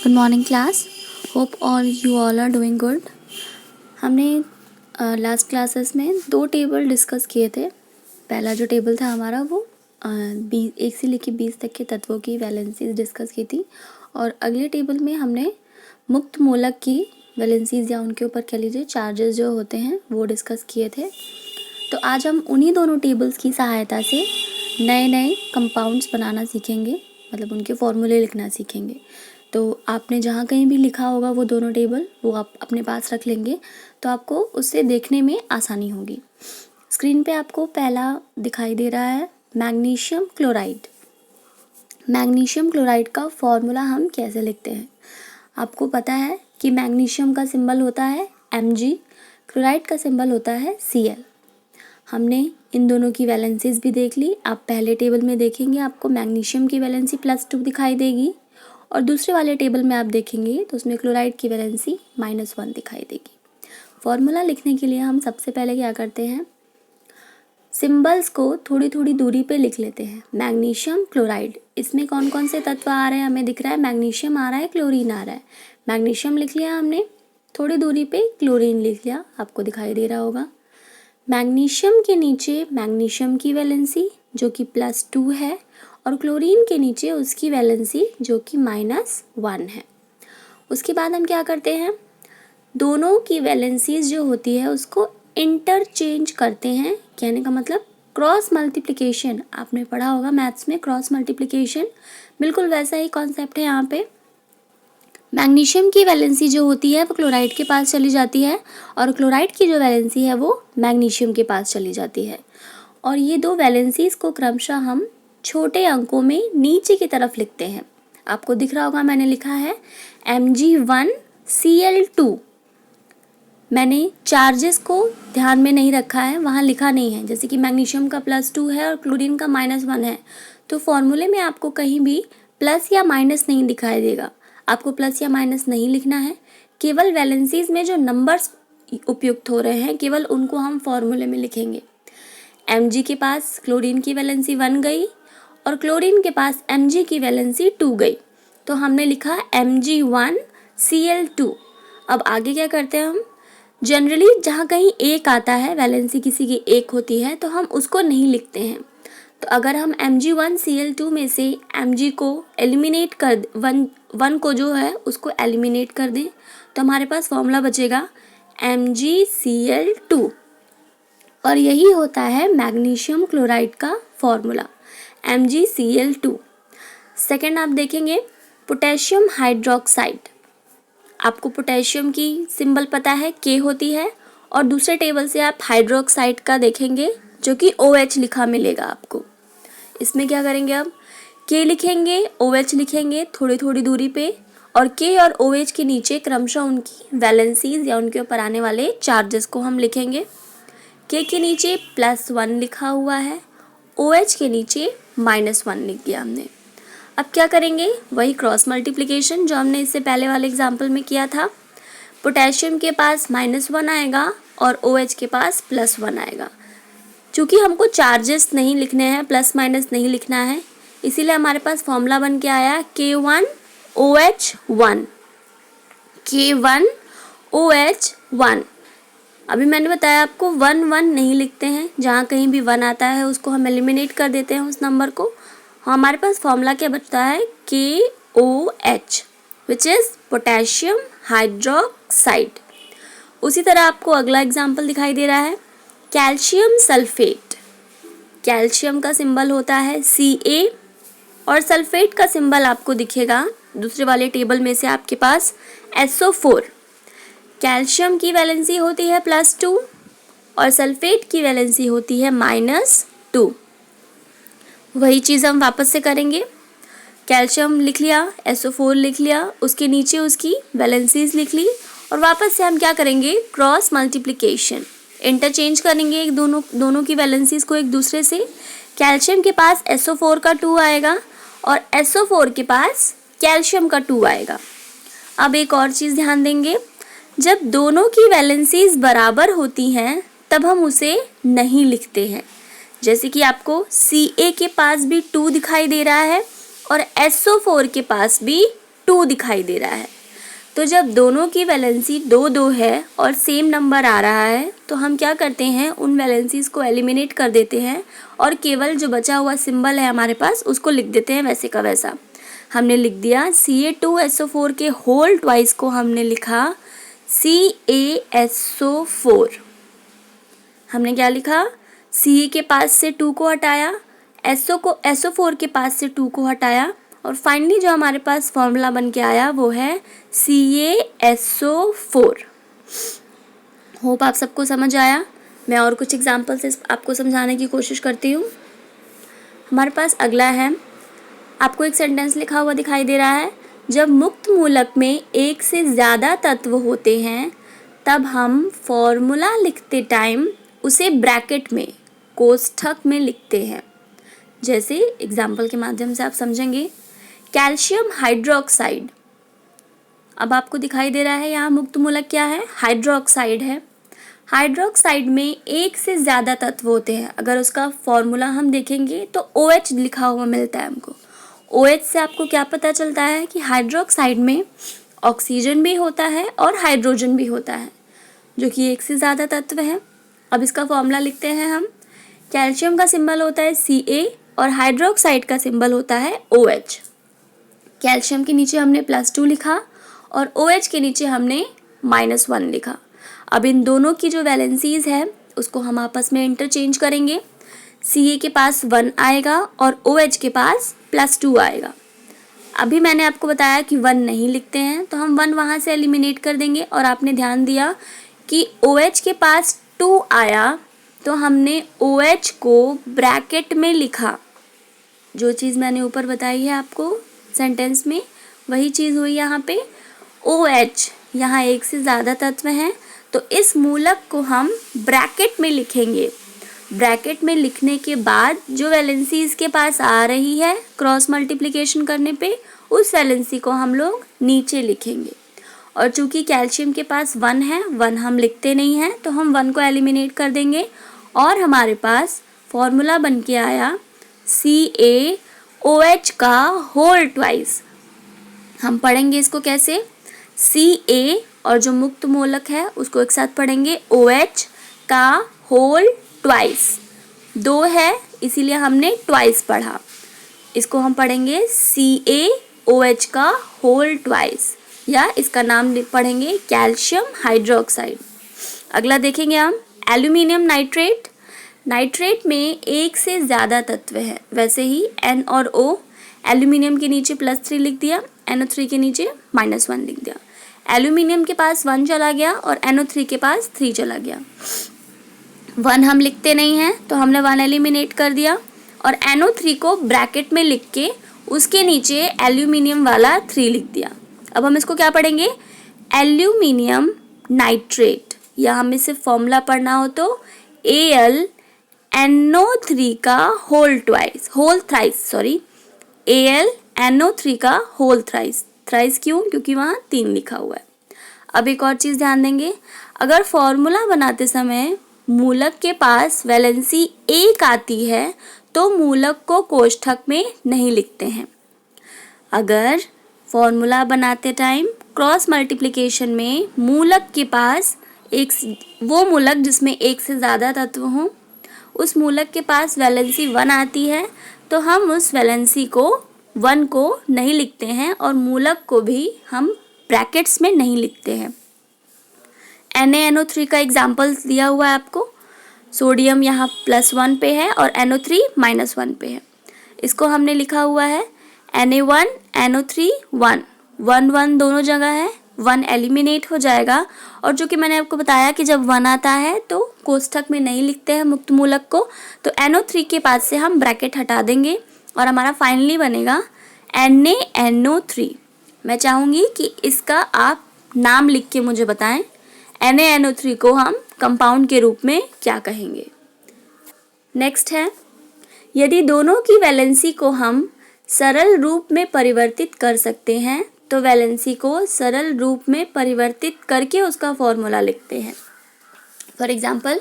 Good morning class. Hope you all are doing good। हमने last classes में 2 table discuss किए थे। पहला जो टेबल था हमारा वो 1 से लेकर 20 तक के तत्वों की वैलेंसीज डिस्कस की थी, और अगले टेबल में हमने मुक्त मूलक की वैलेंसीज या उनके ऊपर कह लीजिए चार्जेस जो होते हैं वो डिस्कस किए थे। तो आज हम उन्हीं दोनों टेबल्स की सहायता से नए नए कंपाउंड्स बनाना सीखेंगे, मतलब उनके फॉर्मूले लिखना सीखेंगे। तो आपने जहाँ कहीं भी लिखा होगा वो दोनों टेबल वो आप अपने पास रख लेंगे, तो आपको उससे देखने में आसानी होगी। स्क्रीन पे आपको पहला दिखाई दे रहा है मैग्नीशियम क्लोराइड। मैग्नीशियम क्लोराइड का फॉर्मूला हम कैसे लिखते हैं? आपको पता है कि मैग्नीशियम का सिंबल होता है Mg, क्लोराइड का सिंबल होता है Cl। हमने इन दोनों की वैलेंसीज भी देख ली। आप पहले टेबल में देखेंगे आपको मैग्नीशियम की वैलेंसी +2 दिखाई देगी, और दूसरे वाले टेबल में आप देखेंगे तो उसमें क्लोराइड की वैलेंसी -1 दिखाई देगी। फॉर्मूला लिखने के लिए हम सबसे पहले क्या करते हैं, सिंबल्स को थोड़ी थोड़ी दूरी पे लिख लेते हैं। मैग्नीशियम क्लोराइड, इसमें कौन कौन से तत्व आ रहे हैं हमें दिख रहा है, मैग्नीशियम आ रहा है, क्लोरीन आ रहा है। मैग्नीशियम लिख लिया हमने, थोड़ी दूरी पे क्लोरीन लिख लिया, आपको दिखाई दे रहा होगा। मैग्नीशियम के नीचे मैग्नीशियम की वैलेंसी जो कि +2 है, और क्लोरीन के नीचे उसकी वैलेंसी जो कि -1 है। उसके बाद हम क्या करते हैं, दोनों की वैलेंसीज जो होती है उसको इंटरचेंज करते हैं। कहने का मतलब क्रॉस मल्टीप्लिकेशन, आपने पढ़ा होगा मैथ्स में क्रॉस मल्टीप्लिकेशन, बिल्कुल वैसा ही कॉन्सेप्ट है यहाँ पे। मैग्नीशियम की वैलेंसी जो होती है वो क्लोराइड के पास चली जाती है, और क्लोराइड की जो वैलेंसी है वो मैग्नीशियम के पास चली जाती है, और ये दो वैलेंसीज को क्रमशः हम छोटे अंकों में नीचे की तरफ लिखते हैं। आपको दिख रहा होगा मैंने लिखा है Mg1Cl2। मैंने चार्जेस को ध्यान में नहीं रखा है, वहाँ लिखा नहीं है। जैसे कि मैग्नीशियम का +2 है और क्लोरीन का -1 है, तो फॉर्मूले में आपको कहीं भी प्लस या माइनस नहीं दिखाई देगा। आपको प्लस या माइनस नहीं लिखना है, केवल वैलेंसीज में जो नंबर्स उपयुक्त हो रहे हैं केवल उनको हम फॉर्मूले में लिखेंगे। Mg के पास क्लोरीन की वैलेंसी 1 गई, और क्लोरीन के पास Mg की वैलेंसी 2 गई, तो हमने लिखा Mg1Cl2। अब आगे क्या करते हैं हम, जनरली जहाँ कहीं 1 आता है, वैलेंसी किसी की 1 होती है, तो हम उसको नहीं लिखते हैं। तो अगर हम Mg1Cl2 में से Mg को एलिमिनेट कर 1 को जो है उसको एलिमिनेट कर दें, तो हमारे पास फॉर्मूला बचेगा MgCl2, और यही होता है मैग्नीशियम क्लोराइड का फॉर्मूला MgCl2। सेकेंड आप देखेंगे पोटेशियम हाइड्रोक्साइड। आपको पोटेशियम की सिंबल पता है K होती है, और दूसरे टेबल से आप हाइड्रोक्साइड का देखेंगे जो कि OH लिखा मिलेगा आपको। इसमें क्या करेंगे, अब K लिखेंगे, OH लिखेंगे थोड़ी थोड़ी दूरी पे, और K और OH के नीचे क्रमशः उनकी वैलेंसीज या उनके ऊपर आने वाले चार्जेस को हम लिखेंगे। K के नीचे +1 लिखा हुआ है, OH के नीचे -1 लिख दिया हमने। अब क्या करेंगे, वही क्रॉस मल्टीप्लिकेशन जो हमने इससे पहले वाले एग्जाम्पल में किया था। पोटेशियम के पास -1 आएगा और OH के पास +1 आएगा। चूँकि हमको चार्जेस नहीं लिखने हैं, प्लस माइनस नहीं लिखना है, इसीलिए हमारे पास फॉर्मूला बन के आया K1OH1। K1OH1। अभी मैंने बताया आपको 1 नहीं लिखते हैं, जहाँ कहीं भी 1 आता है उसको हम एलिमिनेट कर देते हैं उस नंबर को। हमारे पास फॉर्मूला क्या बचता है, KOH, which is potassium hydroxide. उसी तरह आपको अगला एग्जाम्पल दिखाई दे रहा है कैल्शियम सल्फेट। कैल्शियम का सिंबल होता है Ca, और सल्फेट का सिंबल आपको दिखेगा दूसरे वाले टेबल में से आपके पास SO4। कैल्शियम की वैलेंसी होती है +2, और सल्फेट की वैलेंसी होती है -2। वही चीज़ हम वापस से करेंगे। कैल्शियम लिख लिया, SO4 लिख लिया, उसके नीचे उसकी वैलेंसीज लिख ली, और वापस से हम क्या करेंगे, क्रॉस मल्टीप्लिकेशन, इंटरचेंज करेंगे एक दोनों की वैलेंसीज को एक दूसरे से। कैल्शियम के पास SO4 का 2 आएगा, और SO4 के पास कैल्शियम का 2 आएगा। अब एक और चीज़ ध्यान देंगे, जब दोनों की वैलेंसीज बराबर होती हैं तब हम उसे नहीं लिखते हैं। जैसे कि आपको Ca के पास भी 2 दिखाई दे रहा है, और SO4 के पास भी 2 दिखाई दे रहा है। तो जब दोनों की वैलेंसी 2-2 है और सेम नंबर आ रहा है तो हम क्या करते हैं, उन वैलेंसीज को एलिमिनेट कर देते हैं और केवल जो बचा हुआ सिंबल है हमारे पास उसको लिख देते हैं वैसे का वैसा। हमने लिख दिया Ca2SO4 के होल ट्वाइस को हमने लिखा CaSO4। हमने क्या लिखा, Ca के पास से 2 को हटाया, SO4 के पास से 2 को हटाया और फाइनली जो हमारे पास फॉर्मूला बन के आया वो है CaSO4। होप आप सबको समझ आया। मैं और कुछ एग्जांपल से आपको समझाने की कोशिश करती हूँ। हमारे पास अगला है, आपको एक सेंटेंस लिखा हुआ दिखाई दे रहा है, जब मुक्त मूलक में एक से ज़्यादा तत्व होते हैं तब हम फॉर्मूला लिखते टाइम उसे ब्रैकेट में, कोष्ठक में लिखते हैं। जैसे एग्जाम्पल के माध्यम से आप समझेंगे, कैल्शियम हाइड्रोक्साइड। अब आपको दिखाई दे रहा है यहाँ मुक्त मूलक क्या है, हाइड्रोक्साइड है। हाइड्रोक्साइड में एक से ज़्यादा तत्व होते हैं। अगर उसका फॉर्मूला हम देखेंगे तो OH लिखा हुआ मिलता है हमको। OH से आपको क्या पता चलता है कि हाइड्रोक्साइड में ऑक्सीजन भी होता है और हाइड्रोजन भी होता है, जो कि एक से ज़्यादा तत्व है। अब इसका फॉर्मूला लिखते हैं हम। कैल्शियम का सिंबल होता है Ca और हाइड्रोक्साइड का सिंबल होता है OH। कैल्शियम के नीचे हमने +2 लिखा और OH के नीचे हमने -1 लिखा। अब इन दोनों की जो वैलेंसीज है उसको हम आपस में इंटरचेंज करेंगे। Ca के पास 1 आएगा और OH के पास +2 आएगा। अभी मैंने आपको बताया कि 1 नहीं लिखते हैं तो हम 1 वहाँ से एलिमिनेट कर देंगे और आपने ध्यान दिया कि OH के पास 2 आया तो हमने OH को ब्रैकेट में लिखा। जो चीज़ मैंने ऊपर बताई है आपको सेंटेंस में वही चीज़ हुई यहाँ पे। OH यहाँ एक से ज़्यादा तत्व हैं तो इस मूलक को हम ब्रैकेट में लिखेंगे। ब्रैकेट में लिखने के बाद जो वैलेंसी इसके पास आ रही है क्रॉस मल्टीप्लिकेशन करने पे, उस वैलेंसी को हम लोग नीचे लिखेंगे। और चूंकि कैल्शियम के पास 1 है, 1 हम लिखते नहीं हैं तो हम 1 को एलिमिनेट कर देंगे और हमारे पास फॉर्मूला बन के आया CaOH का होल ट्वाइस। हम पढ़ेंगे इसको कैसे, Ca और जो मुक्त मूलक है उसको एक साथ पढ़ेंगे, OH का होल ट्वाइस। 2 है इसीलिए हमने ट्वाइस पढ़ा। इसको हम पढ़ेंगे CaOH का होल ट्वाइस या इसका नाम पढ़ेंगे कैल्शियम हाइड्रोक्साइड। अगला देखेंगे हम एल्यूमिनियम नाइट्रेट। नाइट्रेट में एक से ज़्यादा तत्व है, वैसे ही N और O, एल्यूमिनियम के नीचे +3 लिख दिया, NO3 के नीचे -1 लिख दिया। एल्यूमिनियम के पास 1 चला गया और NO3 के पास 3 चला गया। 1 हम लिखते नहीं हैं तो हमने 1 एलिमिनेट कर दिया और NO3 को ब्रैकेट में लिख के उसके नीचे एल्यूमिनियम वाला 3 लिख दिया। अब हम इसको क्या पढ़ेंगे, एल्यूमिनियम नाइट्रेट, या हमें सिर्फ फॉर्मूला पढ़ना हो तो AlNO3 का होल थ्राइस। थ्राइस क्यों, क्योंकि वहाँ 3 लिखा हुआ है। अब एक और चीज़ ध्यान देंगे, अगर फॉर्मूला बनाते समय मूलक के पास वैलेंसी 1 आती है तो मूलक को कोष्ठक में नहीं लिखते हैं। अगर फॉर्मूला बनाते टाइम क्रॉस मल्टीप्लिकेशन में मूलक के पास वो मूलक जिसमें एक से ज़्यादा तत्व हों, उस मूलक के पास वैलेंसी 1 आती है तो हम उस वैलेंसी को 1 को नहीं लिखते हैं और मूलक को भी हम ब्रैकेट्स में नहीं लिखते हैं। NaNO3 का एग्जाम्पल दिया हुआ है आपको। सोडियम यहाँ +1 पे है और NO3 -1 पे है। इसको हमने लिखा हुआ है Na1 NO3 1 1 दोनों जगह है, 1 एलिमिनेट हो जाएगा। और जो कि मैंने आपको बताया कि जब 1 आता है तो कोष्ठक में नहीं लिखते हैं मुक्त मूलक को, तो NO3 के पास से हम ब्रैकेट हटा देंगे और हमारा फाइनली बनेगा NaNO3। मैं चाहूँगी कि इसका आप नाम लिख के मुझे बताएं, NaNO3 को हम कंपाउंड के रूप में क्या कहेंगे। नेक्स्ट है, यदि दोनों की वैलेंसी को हम सरल रूप में परिवर्तित कर सकते हैं तो वैलेंसी को सरल रूप में परिवर्तित करके उसका फॉर्मूला लिखते हैं। For example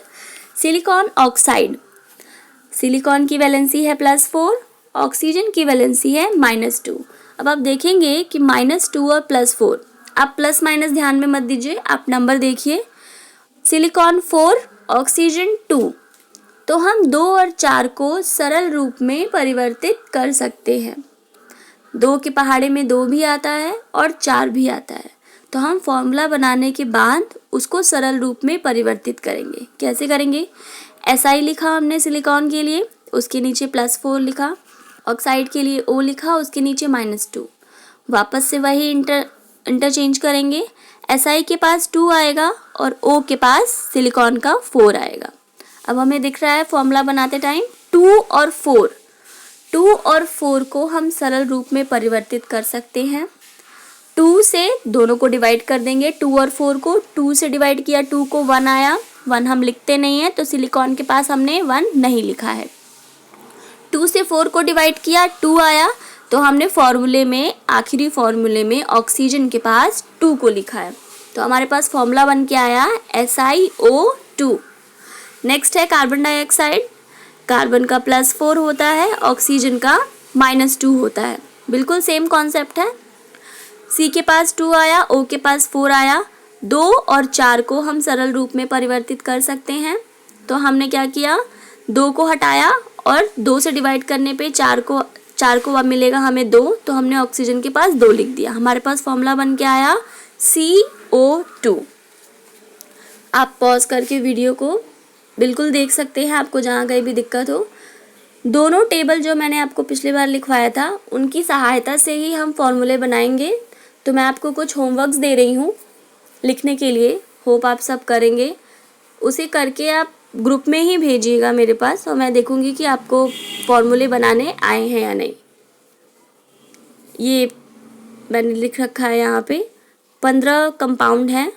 silicon oxide, silicon की वैलेंसी है +4, ऑक्सीजन की वैलेंसी है -2। अब आप देखेंगे कि -2 और +4, आप प्लस माइनस ध्यान में मत दीजिए, आप नंबर देखिए। सिलिकॉन 4, ऑक्सीजन 2, तो हम 2 और 4 को सरल रूप में परिवर्तित कर सकते हैं। 2 के पहाड़े में 2 भी आता है और 4 भी आता है, तो हम फॉर्मूला बनाने के बाद उसको सरल रूप में परिवर्तित करेंगे। कैसे करेंगे? SI लिखा हमने सिलिकॉन के लिए, उसके नीचे +4 लिखा, ऑक्साइड के लिए O लिखा, उसके नीचे -2, वापस से वही इंटरचेंज करेंगे। SI के पास 2 आएगा और O के पास सिलिकॉन का 4 आएगा। अब हमें दिख रहा है फॉर्मूला बनाते टाइम 2 और 4 को हम सरल रूप में परिवर्तित कर सकते हैं। 2 से दोनों को डिवाइड कर देंगे, 2 और 4 को 2 से डिवाइड किया, 2 को 1 आया, 1 हम लिखते नहीं हैं तो सिलिकॉन के पास हमने 1 नहीं लिखा है। 2 से 4 को डिवाइड किया, 2 आया, तो हमने फॉर्मूले में, आखिरी फॉर्मूले में ऑक्सीजन के पास 2 को लिखा है, तो हमारे पास फॉर्मूला बन के आया SiO2। नेक्स्ट है कार्बन डाइऑक्साइड, कार्बन का +4 होता है, ऑक्सीजन का -2 होता है, बिल्कुल सेम कॉन्सेप्ट है। C के पास 2 आया, O के पास 4 आया, 2 और 4 को हम सरल रूप में परिवर्तित कर सकते हैं, तो हमने क्या किया, 2 को हटाया और 2 से डिवाइड करने पे 4 को अब मिलेगा हमें 2, तो हमने ऑक्सीजन के पास 2 लिख दिया, हमारे पास फॉर्मूला बन के आया CO2। आप पॉज करके वीडियो को बिल्कुल देख सकते हैं, आपको जहाँ कहीं भी दिक्कत हो। दोनों टेबल जो मैंने आपको पिछली बार लिखवाया था, उनकी सहायता से ही हम फॉर्मूले बनाएंगे। तो मैं आपको कुछ होमवर्क्स दे रही हूँ लिखने के लिए, होप आप सब करेंगे। उसे करके आप ग्रुप में ही भेजिएगा मेरे पास, और मैं देखूँगी कि आपको फॉर्मूले बनाने आए हैं या नहीं। ये मैंने लिख रखा है यहाँ पे, 15 कंपाउंड हैं,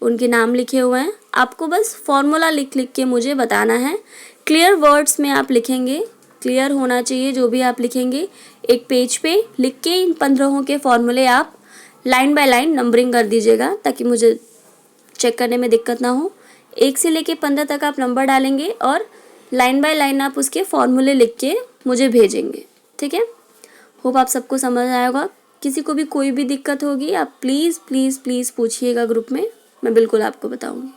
उनके नाम लिखे हुए हैं। आपको बस फॉर्मूला लिख के मुझे बताना है। क्लियर वर्ड्स में आप लिखेंगे, क्लियर होना चाहिए जो भी आप लिखेंगे। एक पेज पे लिख के इन 15 के फॉर्मूले आप लाइन बाय लाइन नंबरिंग कर दीजिएगा, ताकि मुझे चेक करने में दिक्कत ना हो। 1 से लेके 15 तक आप नंबर डालेंगे और लाइन बाय लाइन आप उसके फॉर्मूले लिख के मुझे भेजेंगे, ठीक है। होप आप सबको समझ आया होगा। किसी को भी कोई भी दिक्कत होगी आप प्लीज़ प्लीज़ प्लीज़ पूछिएगा ग्रुप में, मैं बिल्कुल आपको बताऊँगी।